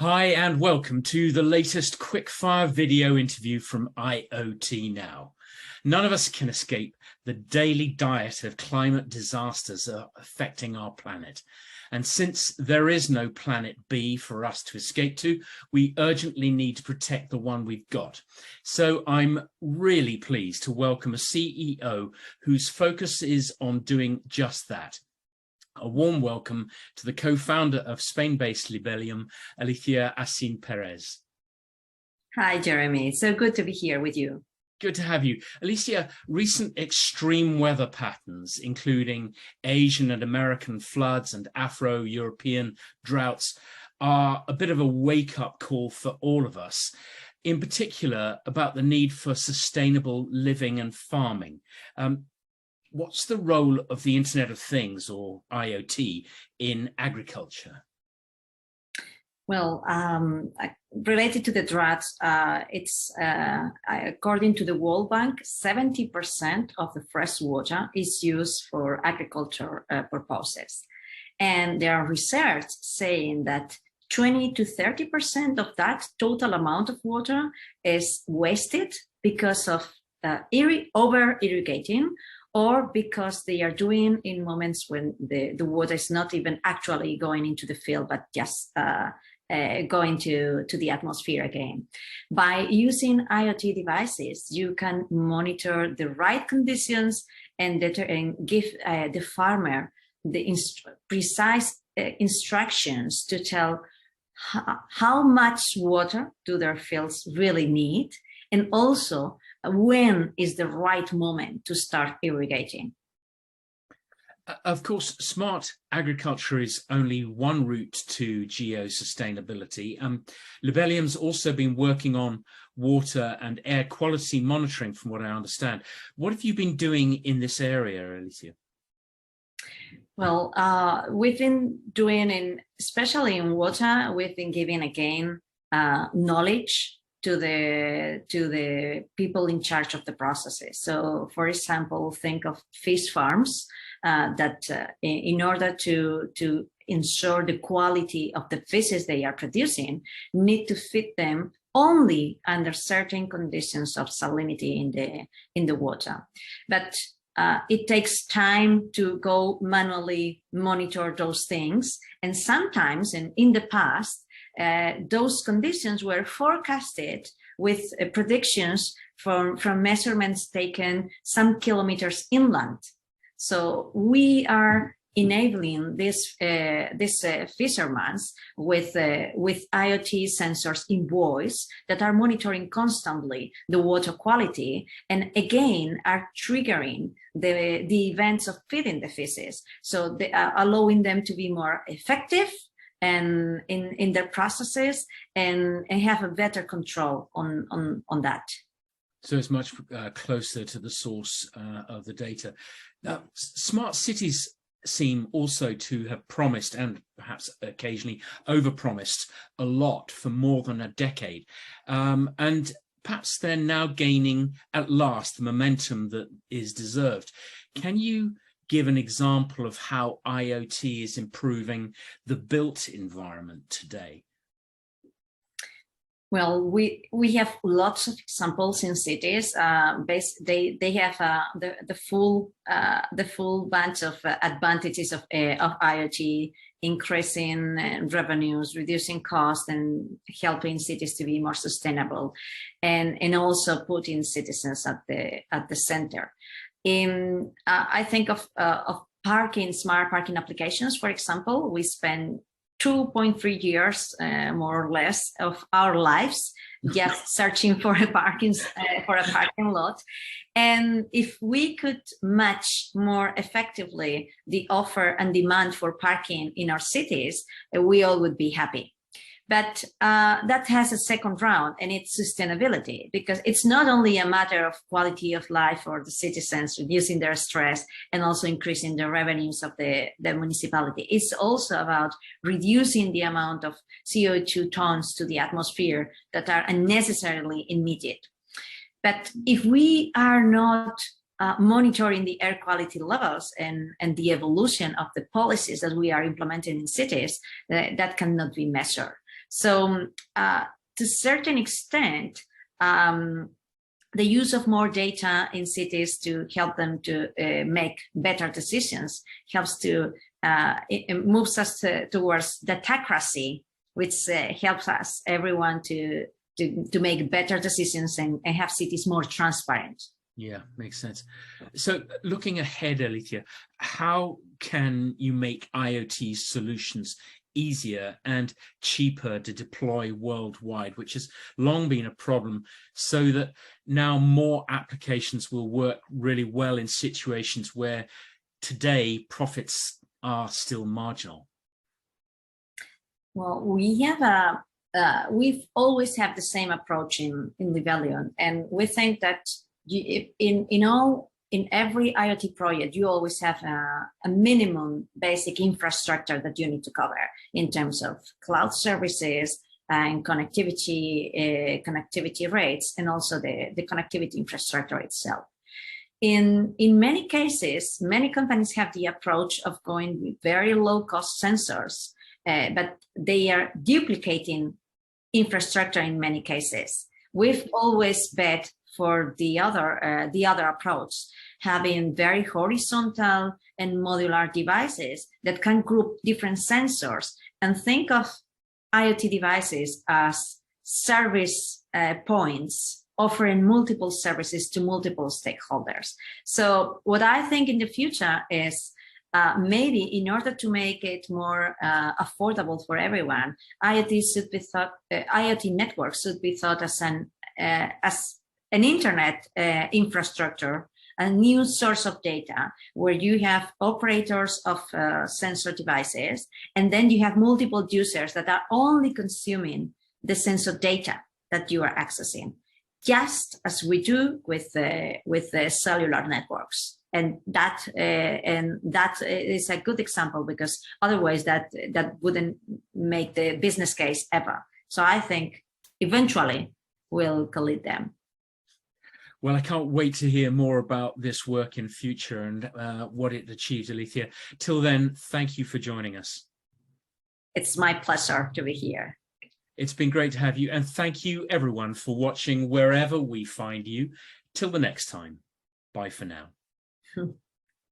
Hi and welcome to the latest Quickfire video interview from IoT Now. None of us can escape the daily diet of climate disasters affecting our planet. And since there is no planet B for us to escape to, we urgently need to protect the one we've got. So I'm really pleased to welcome a CEO whose focus is on doing just that. A warm welcome to the co-founder of Spain-based Libelium, Alicia Asin Perez. Hi, Jeremy. So good to be here with you. Good to have you. Alicia, recent extreme weather patterns, including Asian and American floods and Afro-European droughts, are a bit of a wake-up call for all of us, in particular about the need for sustainable living and farming. What's the role of the Internet of Things, or IoT, in agriculture? Well, related to the droughts, it's according to the World Bank, 70% of the fresh water is used for agriculture purposes. And there are research saying that 20 to 30% of that total amount of water is wasted because of over-irrigating, or because they are doing in moments when the water is not even actually going into the field, but just going to the atmosphere again. By using IoT devices, you can monitor the right conditions and give the farmer the precise instructions to tell how much water do their fields really need, and also when is the right moment to start irrigating. Of course, smart agriculture is only one route to geo-sustainability. Libelium's also been working on water and air quality monitoring, from what I understand. What have you been doing in this area, Alicia? Well, we've been doing, especially in water, we've been giving again knowledge to the people in charge of the processes. So, for example, think of fish farms that in order to ensure the quality of the fishes they are producing, need to feed them only under certain conditions of salinity in the water. But it takes time to go manually monitor those things, and sometimes, and in the past, those conditions were forecasted with predictions from measurements taken some kilometers inland. So we are enabling these fishermen with IoT sensors in buoys that are monitoring constantly the water quality, and again are triggering the events of feeding the fishes, so they are allowing them to be more effective and in their processes and have a better control on that. So it's much closer to the source of the data. Now, smart cities seem also to have promised, and perhaps occasionally overpromised, a lot for more than a decade. And perhaps they're now gaining at last the momentum that is deserved. Can you give an example of how IoT is improving the built environment today? Well, we have lots of examples in cities. They have the full bunch of advantages of IoT, increasing revenues, reducing costs, and helping cities to be more sustainable, and also putting citizens at the center. I think of smart parking applications. For example, we spend 2.3 years, more or less, of our lives just searching for a parking lot. And if we could match more effectively the offer and demand for parking in our cities, we all would be happy. But that has a second round, and it's sustainability, because it's not only a matter of quality of life for the citizens, reducing their stress and also increasing the revenues of the municipality. It's also about reducing the amount of CO2 tons to the atmosphere that are unnecessarily emitted. But if we are not monitoring the air quality levels and the evolution of the policies that we are implementing in cities, that cannot be measured. So to a certain extent, the use of more data in cities to help them to make better decisions helps to, it moves us towards datacracy, which helps us, everyone, to make better decisions and have cities more transparent. Yeah, makes sense. So looking ahead, Alicia, how can you make IoT solutions easier and cheaper to deploy worldwide, which has long been a problem, so that now more applications will work really well in situations where today profits are still marginal? Well, we have we've always had the same approach in Libelium, and we think that in every IoT project, you always have a minimum basic infrastructure that you need to cover in terms of cloud services and connectivity, connectivity rates, and also the connectivity infrastructure itself. In many cases, many companies have the approach of going with very low-cost sensors, but they are duplicating infrastructure in many cases. We've always bet for the other approach, having very horizontal and modular devices that can group different sensors, and think of IoT devices as service points offering multiple services to multiple stakeholders. So what I think in the future is maybe in order to make it more affordable for everyone, IoT networks should be thought as an internet infrastructure, a new source of data where you have operators of sensor devices, and then you have multiple users that are only consuming the sensor data that you are accessing, just as we do with the cellular networks. And that is a good example, because otherwise that wouldn't make the business case ever. So I think eventually we'll collide them. Well, I can't wait to hear more about this work in future and what it achieved, Alicia. Till then, thank you for joining us. It's my pleasure to be here. It's been great to have you, and thank you everyone for watching wherever we find you. Till the next time, bye for now.